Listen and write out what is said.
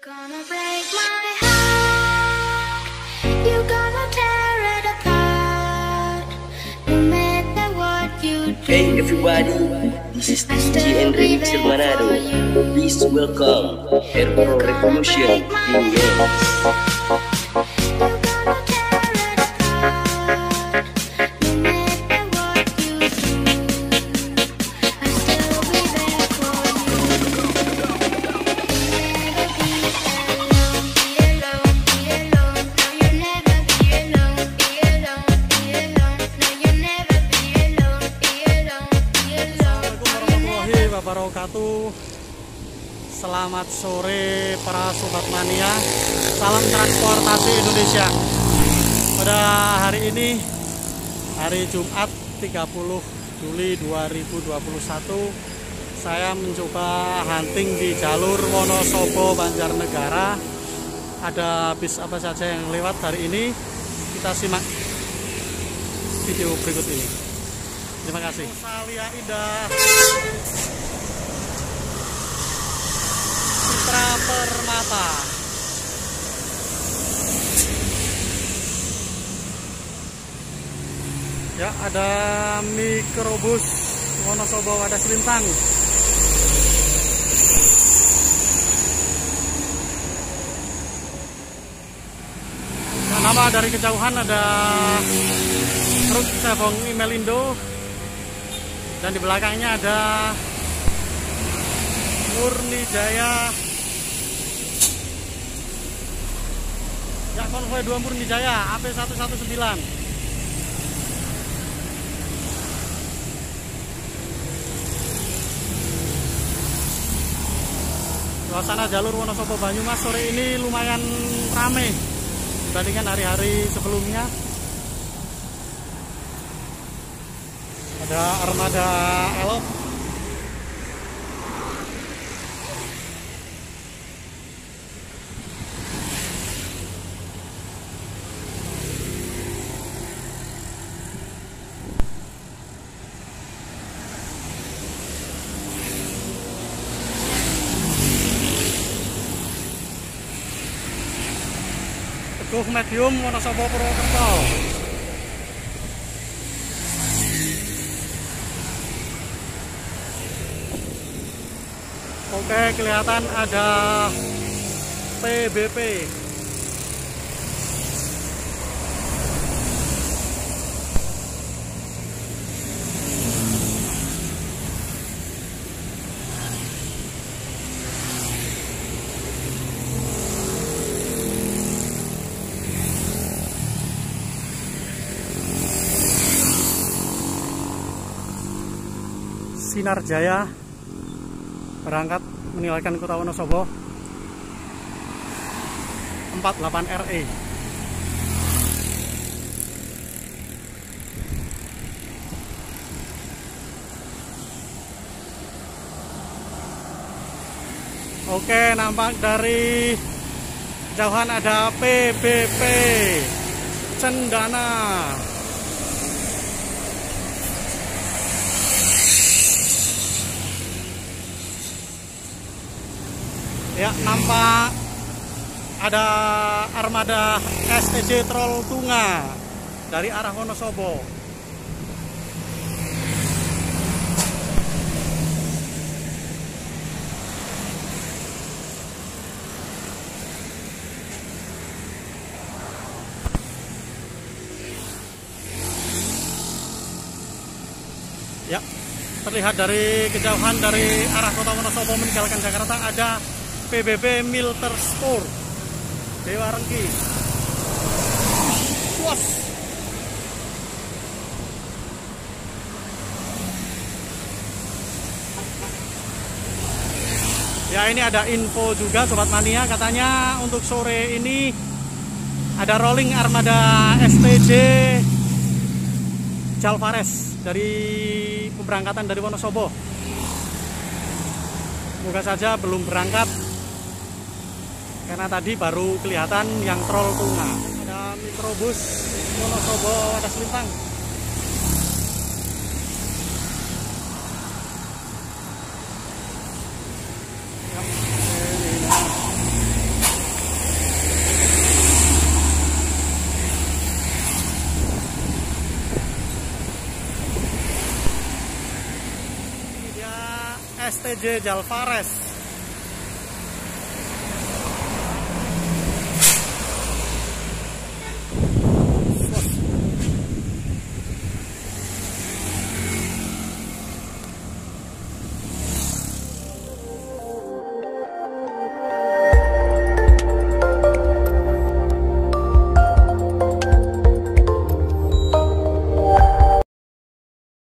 Gonna break my heart. You're gonna tear it apart. No matter what you do. Hey everybody, this is DJ Henry Manado. Please welcome Airpro Revolution Remix. Wabarakatuh. Selamat sore para sobat mania. Salam transportasi Indonesia. Pada hari ini, hari Jumat 30 Juli 2021, saya mencoba hunting di jalur Wonosobo Banjarnegara. Ada bis apa saja yang lewat hari ini? Kita simak video berikut ini. Terima kasih. Salia Indah, Citra Permata. Ya, ada mikrobus Wonosobo Wadas Lintang. Nama dari kejauhan ada truk Cebong Imelindo. Dan di belakangnya ada Murni Jaya. Ya, konvoi 2 Murni Jaya AP119. Suasana jalur Wonosobo Banyumas sore ini lumayan ramai dibandingkan hari-hari sebelumnya. Ada armada elok. Teguh Medium Wonosobo Purwokerto. Oke, kelihatan ada PBP. Sinar Jaya berangkat meninggalkan kota Wonosobo 48 RE. Oke, nampak dari jauhan ada PBP Cendana. Ya, nampak ada armada STJ Troll Tunga dari arah Wonosobo. Ya, terlihat dari kejauhan dari arah kota Wonosobo meninggalkan Jakarta ada PBB Milter Sport Dewa Rengki. Puas. Ya, ini ada info juga Sobat Mania, katanya untuk sore ini ada rolling armada STJ Jalvares dari pemberangkatan dari Wonosobo. Moga saja belum berangkat, karena tadi baru kelihatan yang Troll Tunga. Ada mikrobus Wonosobo Wadas Lintang. STJ Jalvares.